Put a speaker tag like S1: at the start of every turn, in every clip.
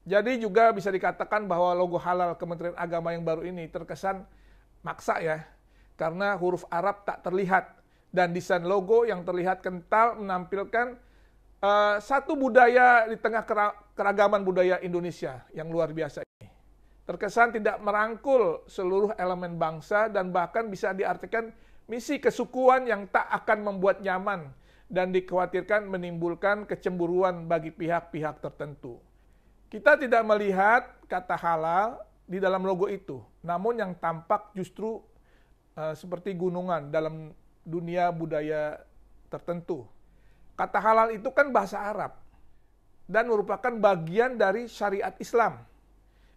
S1: Jadi juga bisa dikatakan bahwa logo halal Kementerian Agama yang baru ini terkesan maksa ya, karena huruf Arab tak terlihat dan desain logo yang terlihat kental menampilkan satu budaya di tengah keragaman budaya Indonesia yang luar biasa ini. Terkesan tidak merangkul seluruh elemen bangsa dan bahkan bisa diartikan misi kesukuan yang tak akan membuat nyaman dan dikhawatirkan menimbulkan kecemburuan bagi pihak-pihak tertentu. Kita tidak melihat kata halal di dalam logo itu, namun yang tampak justru seperti gunungan dalam dunia budaya tertentu. Kata halal itu kan bahasa Arab dan merupakan bagian dari syariat Islam.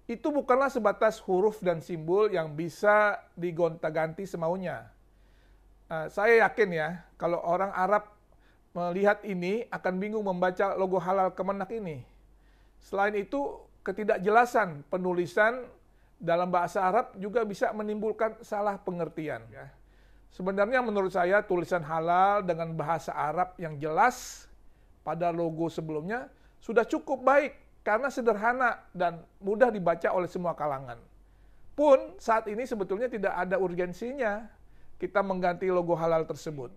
S1: Itu bukanlah sebatas huruf dan simbol yang bisa digonta-ganti semaunya. Saya yakin ya, kalau orang Arab melihat ini akan bingung membaca logo halal Kemenak ini. Selain itu, ketidakjelasan penulisan dalam bahasa Arab juga bisa menimbulkan salah pengertian. Sebenarnya menurut saya tulisan halal dengan bahasa Arab yang jelas pada logo sebelumnya sudah cukup baik karena sederhana dan mudah dibaca oleh semua kalangan. Pun saat ini sebetulnya tidak ada urgensinya kita mengganti logo halal tersebut.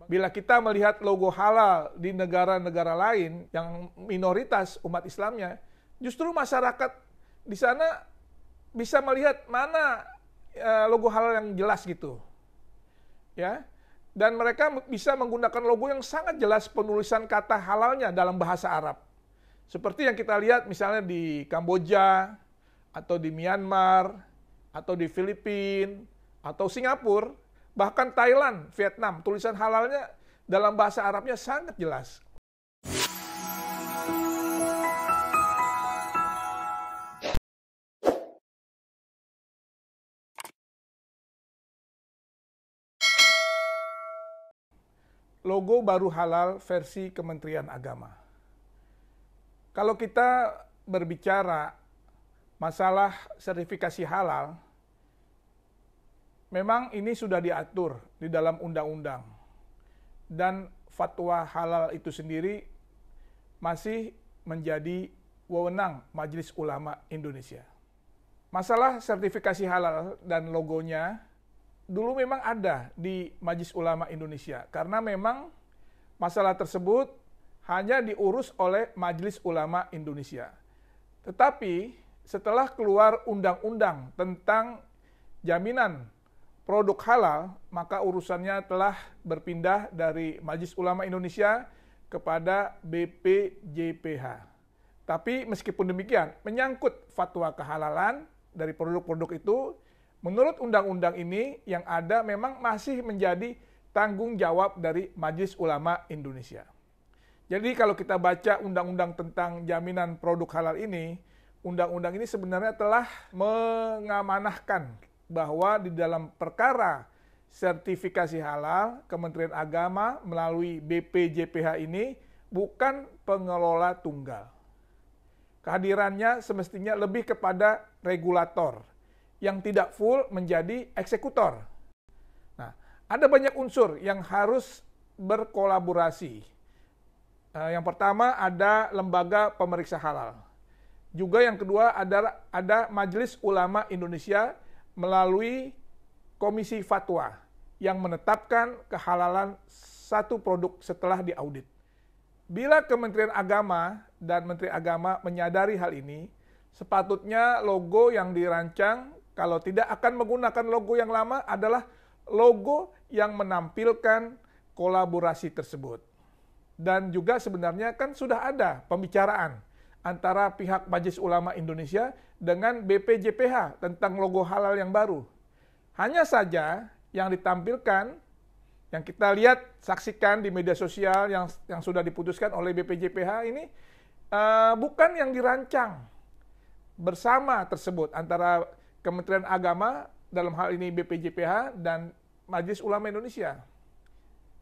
S1: Bila kita melihat logo halal di negara-negara lain yang minoritas umat Islamnya, justru masyarakat di sana bisa melihat mana logo halal yang jelas gitu. Ya. Dan mereka bisa menggunakan logo yang sangat jelas penulisan kata halalnya dalam bahasa Arab. Seperti yang kita lihat misalnya di Kamboja, atau di Myanmar, atau di Filipina, atau Singapura, bahkan Thailand, Vietnam, tulisan halalnya dalam bahasa Arabnya sangat jelas. Logo baru halal versi Kementerian Agama. Kalau kita berbicara masalah sertifikasi halal, memang ini sudah diatur di dalam undang-undang. Dan fatwa halal itu sendiri masih menjadi wewenang Majelis Ulama Indonesia. Masalah sertifikasi halal dan logonya dulu memang ada di Majelis Ulama Indonesia. Karena memang masalah tersebut hanya diurus oleh Majelis Ulama Indonesia. Tetapi setelah keluar undang-undang tentang jaminan produk halal, maka urusannya telah berpindah dari Majelis Ulama Indonesia kepada BPJPH. Tapi meskipun demikian, menyangkut fatwa kehalalan dari produk-produk itu, menurut undang-undang ini yang ada memang masih menjadi tanggung jawab dari Majelis Ulama Indonesia. Jadi kalau kita baca undang-undang tentang jaminan produk halal ini, undang-undang ini sebenarnya telah mengamanahkan bahwa di dalam perkara sertifikasi halal, Kementerian Agama melalui BPJPH ini bukan pengelola tunggal. Kehadirannya semestinya lebih kepada regulator yang tidak full menjadi eksekutor. Nah, ada banyak unsur yang harus berkolaborasi. Yang pertama ada lembaga pemeriksa halal. Juga yang kedua ada Majelis Ulama Indonesia melalui Komisi Fatwa yang menetapkan kehalalan satu produk setelah diaudit. Bila Kementerian Agama dan Menteri Agama menyadari hal ini, sepatutnya logo yang dirancang kalau tidak akan menggunakan logo yang lama adalah logo yang menampilkan kolaborasi tersebut. Dan juga sebenarnya kan sudah ada pembicaraan antara pihak Majelis Ulama Indonesia dengan BPJPH tentang logo halal yang baru. Hanya saja yang ditampilkan, yang kita lihat, saksikan di media sosial yang sudah diputuskan oleh BPJPH ini bukan yang dirancang bersama tersebut antara Kementerian Agama, dalam hal ini BPJPH, dan Majelis Ulama Indonesia.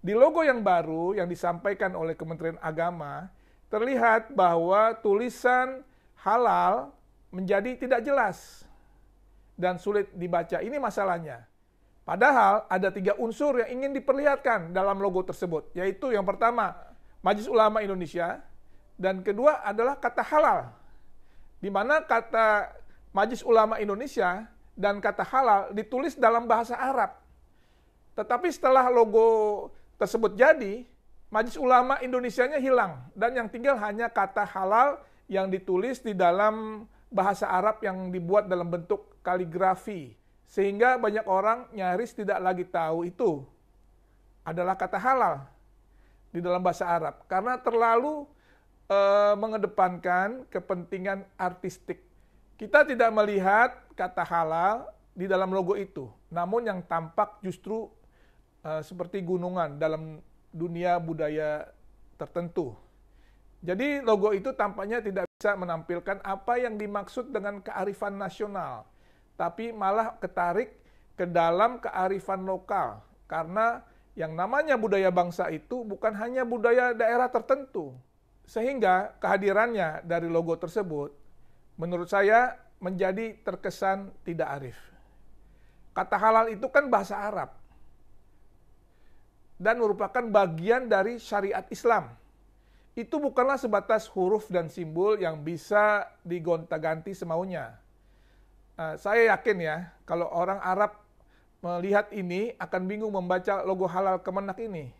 S1: Di logo yang baru yang disampaikan oleh Kementerian Agama, terlihat bahwa tulisan halal menjadi tidak jelas dan sulit dibaca. Ini masalahnya. Padahal ada 3 unsur yang ingin diperlihatkan dalam logo tersebut, yaitu yang pertama, Majelis Ulama Indonesia, dan kedua adalah kata halal. di mana kata Majelis Ulama Indonesia dan kata halal ditulis dalam bahasa Arab. Tetapi setelah logo tersebut jadi, Majelis Ulama Indonesianya hilang dan yang tinggal hanya kata halal yang ditulis di dalam bahasa Arab yang dibuat dalam bentuk kaligrafi. Sehingga banyak orang nyaris tidak lagi tahu itu adalah kata halal di dalam bahasa Arab. Karena terlalu mengedepankan kepentingan artistik. Kita tidak melihat kata halal di dalam logo itu. Namun yang tampak justru seperti gunungan dalam dunia budaya tertentu. Jadi logo itu tampaknya tidak bisa menampilkan apa yang dimaksud dengan kearifan nasional, tapi malah ketarik ke dalam kearifan lokal. Karena yang namanya budaya bangsa itu bukan hanya budaya daerah tertentu. Sehingga kehadirannya dari logo tersebut, menurut saya menjadi terkesan tidak arif. Kata halal itu kan bahasa Arab dan merupakan bagian dari syariat Islam. Itu bukanlah sebatas huruf dan simbol yang bisa digonta-ganti semaunya. Saya yakin ya, kalau orang Arab melihat ini akan bingung membaca logo halal Kemenak ini.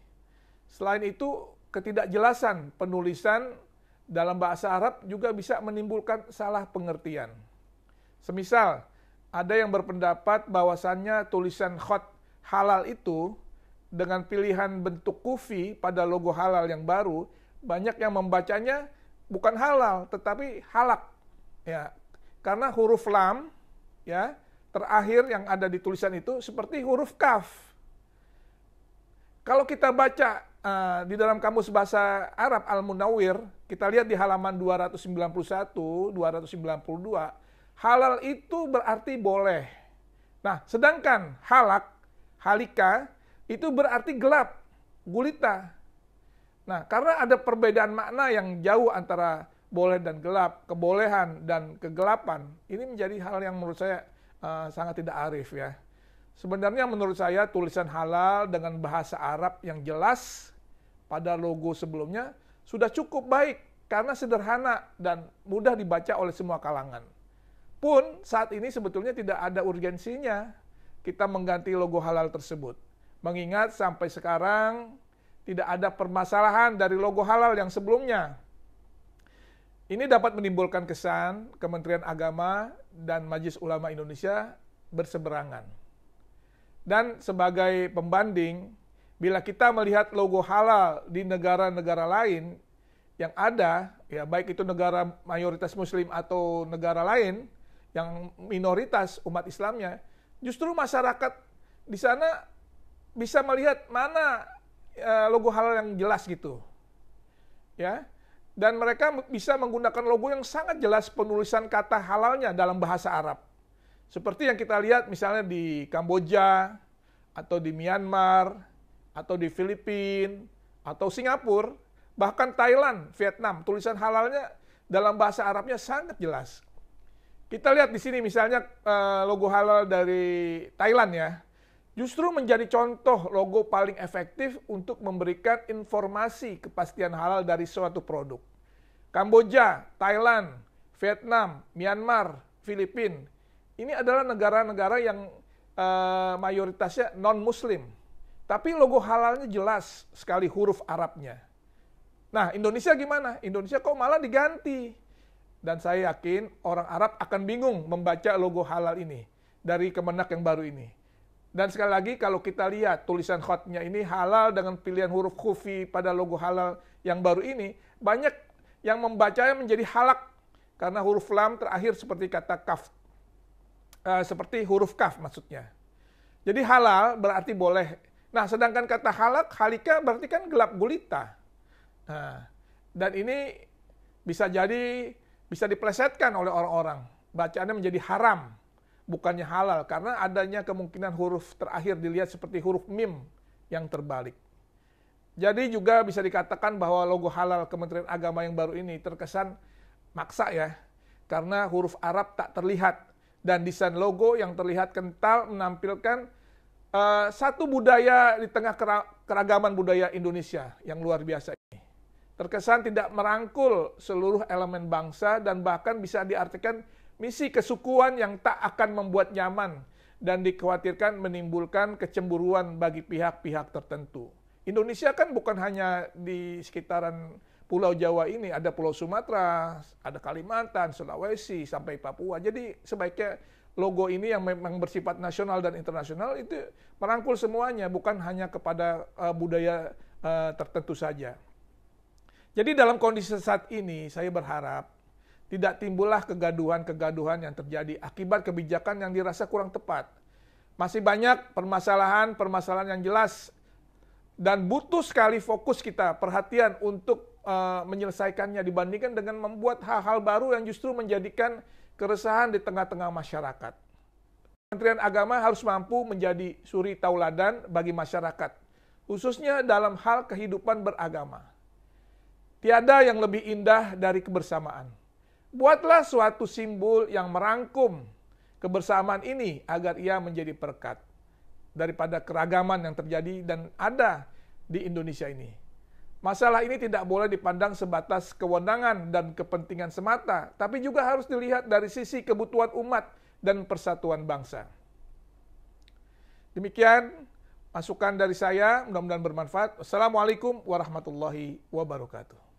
S1: Selain itu, ketidakjelasan penulisan dalam bahasa Arab juga bisa menimbulkan salah pengertian. Semisal, ada yang berpendapat bahwasannya tulisan khot halal itu dengan pilihan bentuk kufi pada logo halal yang baru, banyak yang membacanya bukan halal, tetapi halak. Ya, karena huruf lam, ya, terakhir yang ada di tulisan itu seperti huruf kaf. Kalau kita baca di dalam kamus bahasa Arab Al-Munawwir, kita lihat di halaman 291, 292, halal itu berarti boleh. Nah, sedangkan halak, halika, itu berarti gelap, gulita. Nah, karena ada perbedaan makna yang jauh antara boleh dan gelap, kebolehan dan kegelapan, ini menjadi hal yang menurut saya sangat tidak arif ya. Sebenarnya menurut saya tulisan halal dengan bahasa Arab yang jelas pada logo sebelumnya sudah cukup baik karena sederhana dan mudah dibaca oleh semua kalangan. Pun saat ini sebetulnya tidak ada urgensinya kita mengganti logo halal tersebut. Mengingat sampai sekarang tidak ada permasalahan dari logo halal yang sebelumnya. Ini dapat menimbulkan kesan Kementerian Agama dan Majelis Ulama Indonesia berseberangan. Dan sebagai pembanding, bila kita melihat logo halal di negara-negara lain yang ada, ya baik itu negara mayoritas Muslim atau negara lain yang minoritas umat Islamnya, justru masyarakat di sana bisa melihat mana logo halal yang jelas gitu. Ya. Dan mereka bisa menggunakan logo yang sangat jelas penulisan kata halalnya dalam bahasa Arab. Seperti yang kita lihat misalnya di Kamboja, atau di Myanmar, atau di Filipina, atau Singapura, bahkan Thailand, Vietnam, tulisan halalnya dalam bahasa Arabnya sangat jelas. Kita lihat di sini misalnya logo halal dari Thailand ya, justru menjadi contoh logo paling efektif untuk memberikan informasi kepastian halal dari suatu produk. Kamboja, Thailand, Vietnam, Myanmar, Filipina, ini adalah negara-negara yang mayoritasnya non-Muslim. Tapi logo halalnya jelas sekali huruf Arabnya. Nah, Indonesia gimana? Indonesia kok malah diganti? Dan saya yakin orang Arab akan bingung membaca logo halal ini dari Kemenak yang baru ini. Dan sekali lagi kalau kita lihat tulisan khotnya ini halal dengan pilihan huruf khufi pada logo halal yang baru ini, banyak yang membacanya menjadi halak karena huruf lam terakhir seperti kata kaf, seperti huruf kaf maksudnya. Jadi halal berarti boleh. Nah, sedangkan kata halak, halika berarti kan gelap gulita. Nah, dan ini bisa jadi bisa diplesetkan oleh orang-orang. Bacaannya menjadi haram, bukannya halal karena adanya kemungkinan huruf terakhir dilihat seperti huruf mim yang terbalik. Jadi juga bisa dikatakan bahwa logo halal Kementerian Agama yang baru ini terkesan maksa ya, karena huruf Arab tak terlihat dan desain logo yang terlihat kental menampilkan satu budaya di tengah keragaman budaya Indonesia yang luar biasa ini. terkesan tidak merangkul seluruh elemen bangsa dan bahkan bisa diartikan misi kesukuan yang tak akan membuat nyaman dan dikhawatirkan menimbulkan kecemburuan bagi pihak-pihak tertentu. Indonesia kan bukan hanya di sekitaran Pulau Jawa ini, ada Pulau Sumatera, ada Kalimantan, Sulawesi, sampai Papua. Jadi sebaiknya logo ini yang memang bersifat nasional dan internasional itu merangkul semuanya, bukan hanya kepada budaya tertentu saja. Jadi dalam kondisi saat ini, saya berharap tidak timbullah kegaduhan-kegaduhan yang terjadi akibat kebijakan yang dirasa kurang tepat. Masih banyak permasalahan-permasalahan yang jelas dan butuh sekali fokus kita, perhatian untuk menyelesaikannya dibandingkan dengan membuat hal-hal baru yang justru menjadikan keresahan di tengah-tengah masyarakat. Kementerian Agama harus mampu menjadi suri tauladan bagi masyarakat, khususnya dalam hal kehidupan beragama. Tiada yang lebih indah dari kebersamaan. Buatlah suatu simbol yang merangkum kebersamaan ini agar ia menjadi perekat daripada keragaman yang terjadi dan ada di Indonesia ini. Masalah ini tidak boleh dipandang sebatas kewenangan dan kepentingan semata, tapi juga harus dilihat dari sisi kebutuhan umat dan persatuan bangsa. Demikian masukan dari saya, mudah-mudahan bermanfaat. Wassalamualaikum warahmatullahi wabarakatuh.